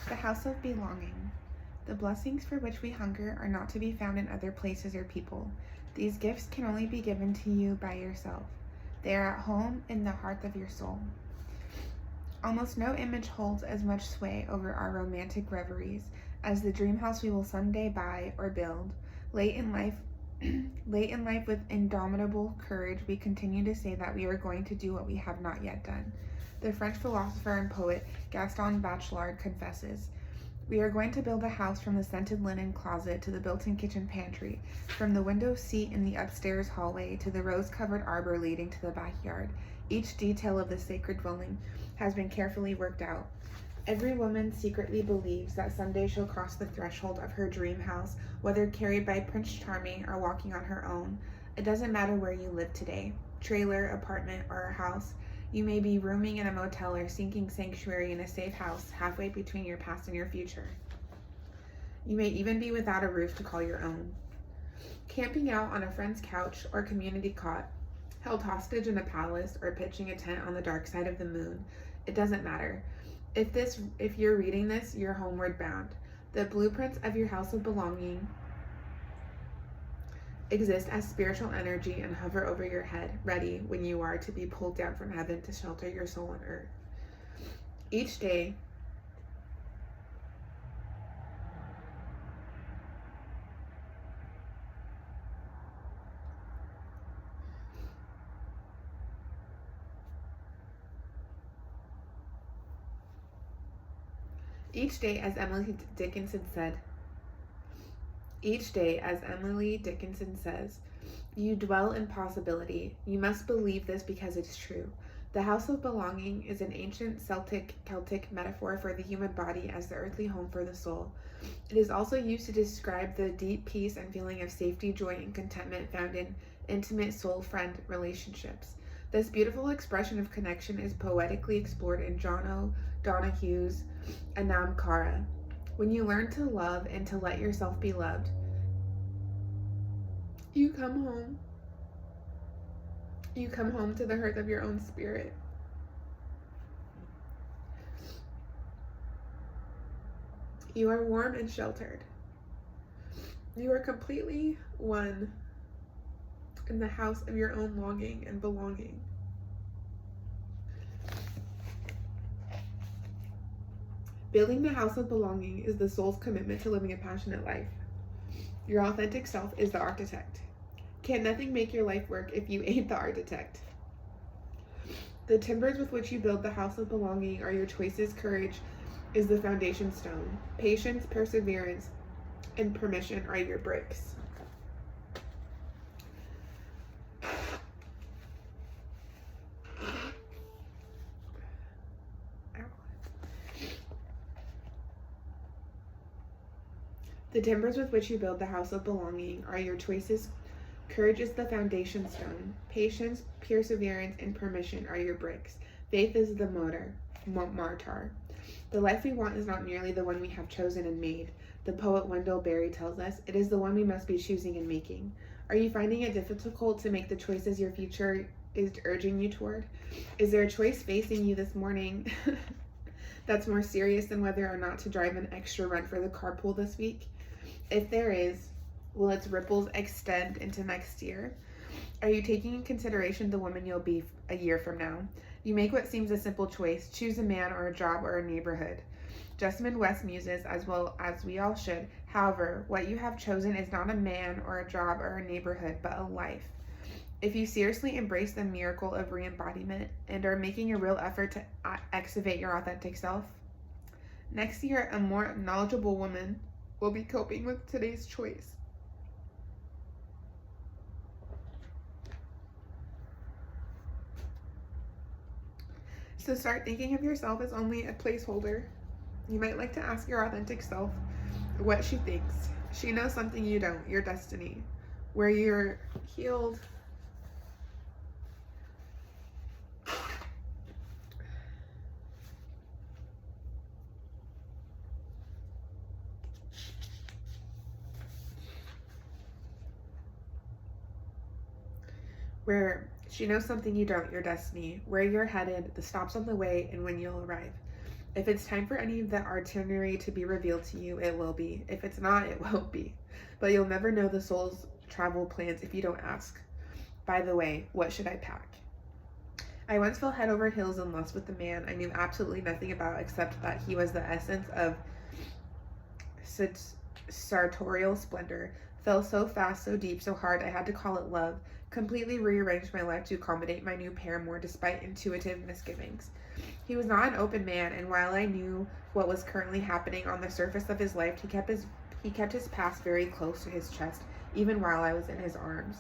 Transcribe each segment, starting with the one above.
The house of belonging. The blessings for which we hunger are not to be found in other places or people. These gifts can only be given to you by yourself. They are at home in the heart of your soul. Almost no image holds as much sway over our romantic reveries as the dream house we will someday buy or build. Late in life, with indomitable courage, we continue to say that we are going to do what we have not yet done. The French philosopher and poet Gaston Bachelard confesses, "We are going to build a house from the scented linen closet to the built-in kitchen pantry, from the window seat in the upstairs hallway to the rose-covered arbor leading to the backyard. Each detail of the sacred dwelling has been carefully worked out. Every woman secretly believes that someday she'll cross the threshold of her dream house, whether carried by Prince Charming or walking on her own. It doesn't matter where you live today, trailer, apartment, or a house. You may be rooming in a motel or seeking sanctuary in a safe house halfway between your past and your future. You may even be without a roof to call your own. Camping out on a friend's couch or community cot, held hostage in a palace, or pitching a tent on the dark side of the moon. It doesn't matter. If you're reading this, you're homeward bound. The blueprints of your house of belonging exist as spiritual energy and hover over your head, ready when you are to be pulled down from heaven to shelter your soul on earth. Each day, as Emily Dickinson says, you dwell in possibility. You must believe this because it's true. The house of belonging is an ancient Celtic metaphor for the human body as the earthly home for the soul. It is also used to describe the deep peace and feeling of safety, joy, and contentment found in intimate soul-friend relationships. This beautiful expression of connection is poetically explored in John O'Donohue's Anam Cara. When you learn to love and to let yourself be loved, you come home. You come home to the hearth of your own spirit. You are warm and sheltered. You are completely one in the house of your own longing and belonging. Building the house of belonging is the soul's commitment to living a passionate life. Your authentic self is the architect. Can nothing make your life work if you ain't the architect? The timbers with which you build the house of belonging are your choices. Courage is the foundation stone. Patience, perseverance, and permission are your bricks. The timbers with which you build the house of belonging are your choices. Courage is the foundation stone. Patience, perseverance, and permission are your bricks. Faith is the mortar. The life we want is not merely the one we have chosen and made. The poet Wendell Berry tells us it is the one we must be choosing and making. Are you finding it difficult to make the choices your future is urging you toward? Is there a choice facing you this morning that's more serious than whether or not to drive an extra run for the carpool this week? If there is, will its ripples extend into next year? Are you taking in consideration the woman you'll be a year from now? You make what seems a simple choice. Choose a man or a job or a neighborhood. Jessamine West muses, as well as we all should. However, what you have chosen is not a man or a job or a neighborhood, but a life. If you seriously embrace the miracle of re-embodiment and are making a real effort to excavate your authentic self, next year a more knowledgeable woman will be coping with today's choice. So start thinking of yourself as only a placeholder. You might like to ask your authentic self what she thinks. She knows something you don't, your destiny, where you're healed. Where she knows something you don't, your destiny, where you're headed, the stops on the way, and when you'll arrive. If it's time for any of the itinerary to be revealed to you, it will be. If it's not, it won't be. But you'll never know the soul's travel plans if you don't ask. By the way, what should I pack? I once fell head over heels in lust with a man I knew absolutely nothing about except that he was the essence of sartorial splendor. Fell so fast, so deep, so hard, I had to call it love. Completely rearranged my life to accommodate my new paramour despite intuitive misgivings. He was not an open man, and while I knew what was currently happening on the surface of his life, he kept his past very close to his chest, even while I was in his arms.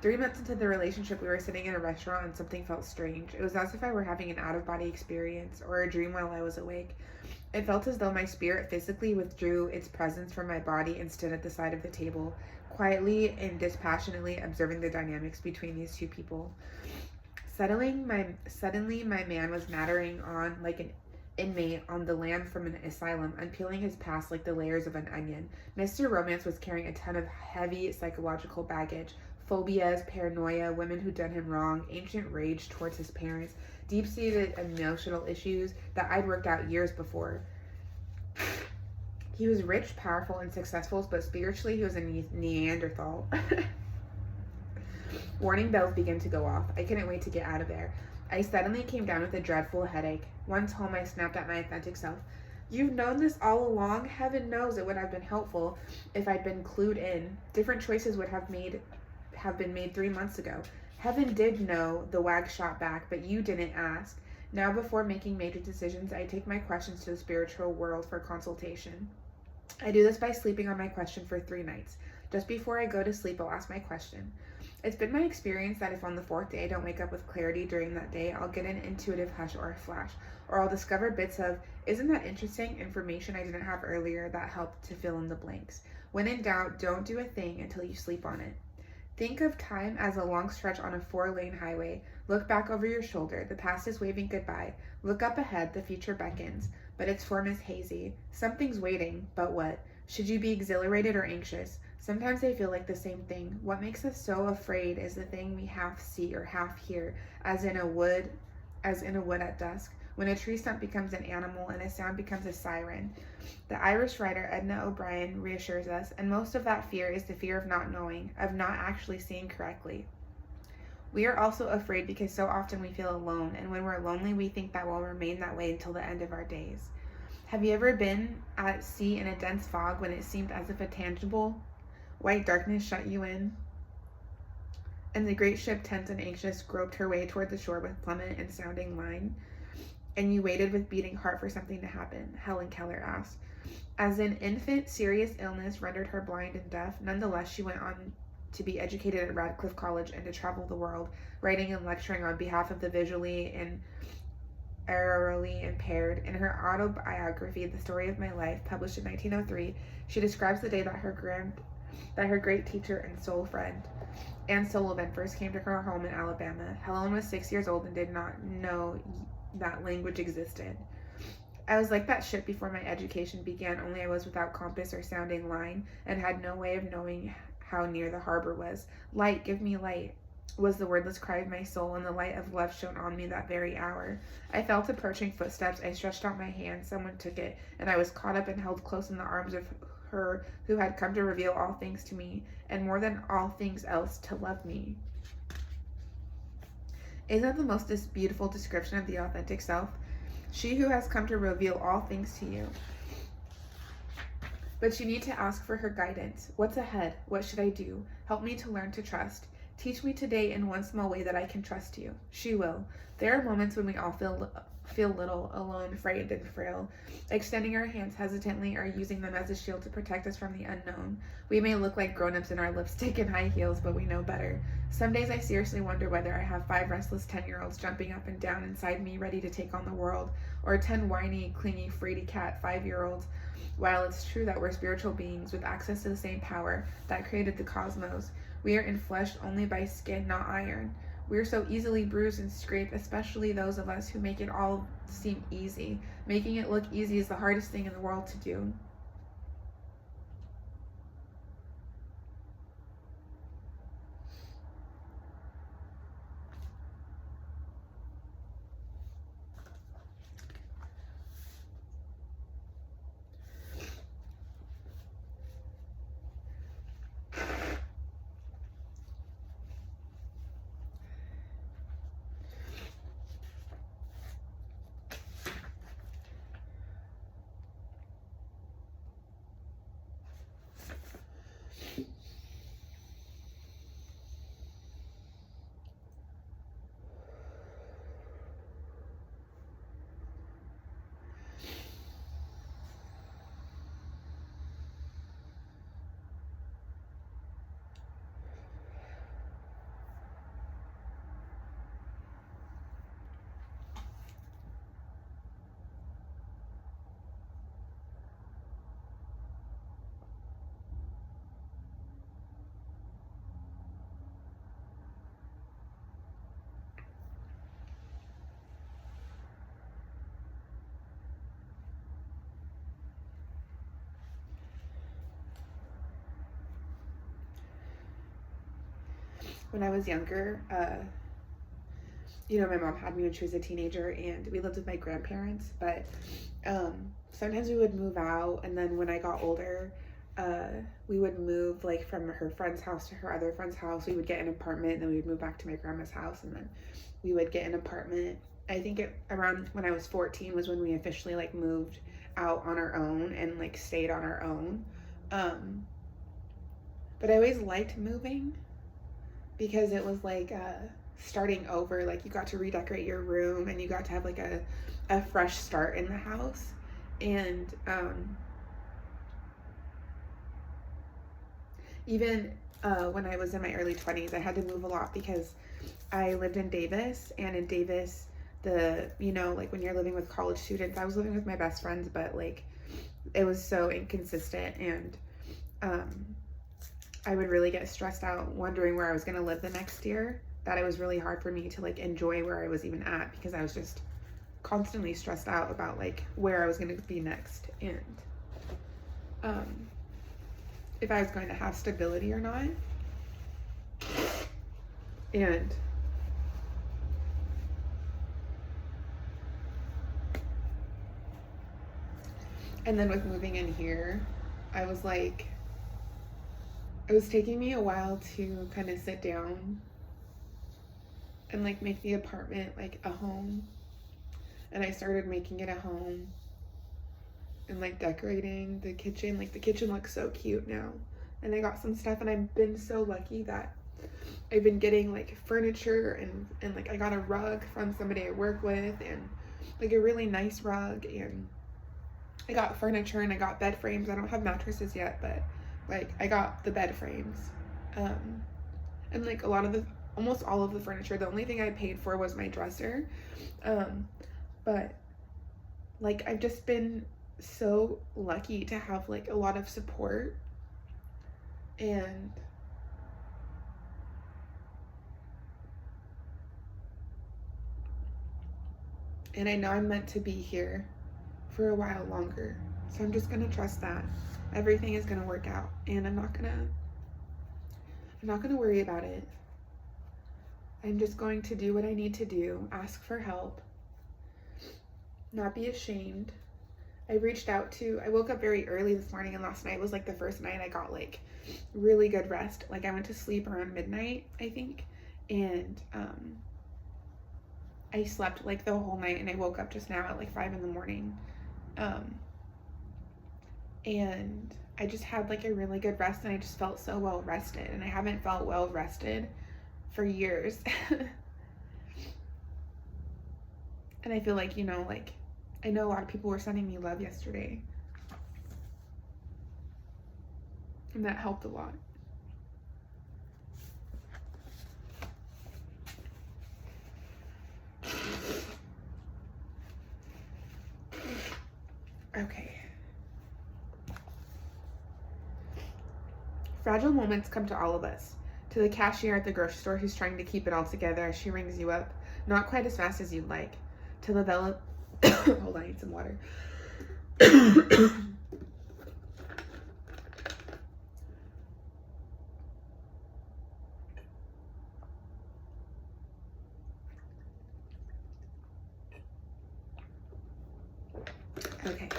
3 months into the relationship, we were sitting in a restaurant and something felt strange. It was as if I were having an out-of-body experience or a dream while I was awake. It felt as though my spirit physically withdrew its presence from my body and stood at the side of the table, quietly and dispassionately observing the dynamics between these two people. Suddenly, my man was nattering on like an inmate on the lam from an asylum, unpeeling his past like the layers of an onion. Mr. Romance was carrying a ton of heavy psychological baggage, phobias, paranoia, women who'd done him wrong, ancient rage towards his parents, deep-seated emotional issues that I'd worked out years before. He was rich, powerful, and successful, but spiritually he was a Neanderthal. Warning bells began to go off. I couldn't wait to get out of there. I suddenly came down with a dreadful headache. Once home, I snapped at my authentic self. You've known this all along? Heaven knows it would have been helpful if I'd been clued in. Different choices would have been made 3 months ago. Heaven did know, the wag shot back, but you didn't ask. Now, before making major decisions, I take my questions to the spiritual world for consultation. I do this by sleeping on my question for 3 nights. Just before I go to sleep, I'll ask my question. It's been my experience that if on the 4th day I don't wake up with clarity during that day, I'll get an intuitive hush or a flash, or I'll discover bits of, isn't that interesting, information I didn't have earlier that helped to fill in the blanks. When in doubt, don't do a thing until you sleep on it. Think of time as a long stretch on a 4-lane highway. Look back over your shoulder. The past is waving goodbye. Look up ahead. The future beckons, but its form is hazy. Something's waiting, but what? Should you be exhilarated or anxious? Sometimes they feel like the same thing. What makes us so afraid is the thing we half see or half hear, as in a wood at dusk, when a tree stump becomes an animal and a sound becomes a siren. The Irish writer Edna O'Brien reassures us, and most of that fear is the fear of not knowing, of not actually seeing correctly. We are also afraid because so often we feel alone, and when we're lonely, we think that we'll remain that way until the end of our days. Have you ever been at sea in a dense fog when it seemed as if a tangible white darkness shut you in? And the great ship, tense and anxious, groped her way toward the shore with plummet and sounding line. And you waited with beating heart for something to happen, Helen Keller asked. As an infant, serious illness rendered her blind and deaf. Nonetheless, she went on to be educated at Radcliffe College and to travel the world, writing and lecturing on behalf of the visually and aurally impaired. In her autobiography, The Story of My Life, published in 1903, she describes the day that her great teacher and soul friend, Anne Sullivan, first came to her home in Alabama. Helen was 6 years old and did not know that language existed. I was like that ship before my education began, only I was without compass or sounding line, and had no way of knowing how near the harbor was. Light, give me light, was the wordless cry of my soul, and the light of love shone on me that very hour. I felt approaching footsteps. I stretched out my hand. Someone took it, and I was caught up and held close in the arms of her who had come to reveal all things to me, and more than all things else, to love me. Isn't that the most beautiful description of the authentic self? She who has come to reveal all things to you. But you need to ask for her guidance. What's ahead? What should I do? Help me to learn to trust. Teach me today in one small way that I can trust you. She will. There are moments when we all feel little, alone, frightened, and frail, extending our hands hesitantly or using them as a shield to protect us from the unknown. We may look like grown-ups in our lipstick and high heels, but we know better. Some days I seriously wonder whether I have 5 restless 10-year-olds jumping up and down inside me ready to take on the world, or 10 whiny, clingy, fraidy cat 5-year-olds. While it's true that we're spiritual beings with access to the same power that created the cosmos, we are enfleshed only by skin, not iron. We're so easily bruised and scraped, especially those of us who make it all seem easy. Making it look easy is the hardest thing in the world to do. when I was younger, my mom had me when she was a teenager, and we lived with my grandparents, but sometimes we would move out, and then when I got older, we would move like from her friend's house to her other friend's house. We would get an apartment, and then we would move back to my grandma's house, and then we would get an apartment. I think around when I was 14 was when we officially like moved out on our own and like stayed on our own. But I always liked moving because it was like starting over. Like you got to redecorate your room, and you got to have like a fresh start in the house. And even when I was in my early 20s, I had to move a lot because I lived in Davis, and in Davis, like when you're living with college students, I was living with my best friends, but like it was so inconsistent, and I would really get stressed out wondering where I was going to live the next year, that it was really hard for me to like enjoy where I was even at, because I was just constantly stressed out about like where I was going to be next, and if I was going to have stability or not. And then with moving in here, I was like, it was taking me a while to kind of sit down and like make the apartment like a home. And I started making it a home and like decorating the kitchen. Like the kitchen looks so cute now. And I got some stuff, and I've been so lucky that I've been getting like furniture, and like I got a rug from somebody I work with, and like a really nice rug, and I got furniture, and I got bed frames. I don't have mattresses yet, but like I got the bed frames. And like almost all of the furniture, the only thing I paid for was my dresser. But like I've just been so lucky to have like a lot of support, and I know I'm meant to be here for a while longer. So I'm just gonna trust that everything is gonna work out, and I'm not gonna worry about it. I'm just going to do what I need to do, ask for help, not be ashamed. I woke up very early this morning, and last night was like the first night I got like really good rest. Like I went to sleep around midnight, I think, and I slept like the whole night, and I woke up just now at like 5 a.m. And I just had like a really good rest, and I just felt so well rested, and I haven't felt well rested for years. And I feel like, like I know a lot of people were sending me love yesterday, and that helped a lot. Okay. Fragile moments come to all of us. To the cashier at the grocery store who's trying to keep it all together as she rings you up, not quite as fast as you'd like. To the hold on, I need some water. Okay.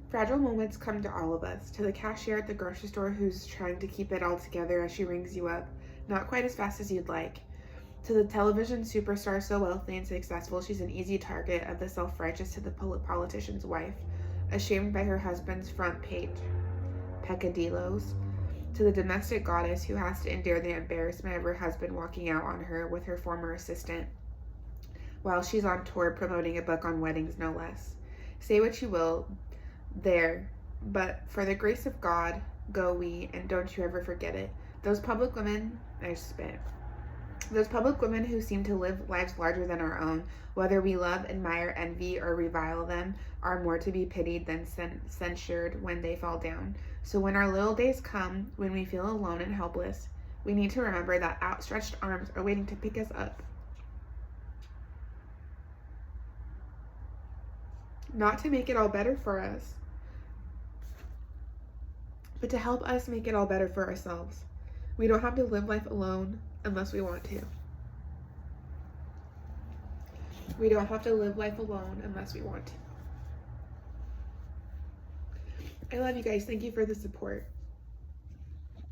Fragile moments come to all of us. To the cashier at the grocery store who's trying to keep it all together as she rings you up, not quite as fast as you'd like. To the television superstar so wealthy and successful she's an easy target of the self-righteous, to the politician's wife, ashamed by her husband's front page peccadillos. To the domestic goddess who has to endure the embarrassment of her husband walking out on her with her former assistant while she's on tour promoting a book on weddings, no less. Say what you will there, but for the grace of God, go we, and don't you ever forget it. Those public women who seem to live lives larger than our own, whether we love, admire, envy, or revile them, are more to be pitied than censured when they fall down. So when our little days come, when we feel alone and helpless, we need to remember that outstretched arms are waiting to pick us up. Not to make it all better for us, but to help us make it all better for ourselves. We don't have to live life alone unless we want to. We don't have to live life alone unless we want to. I love you guys. Thank you for the support.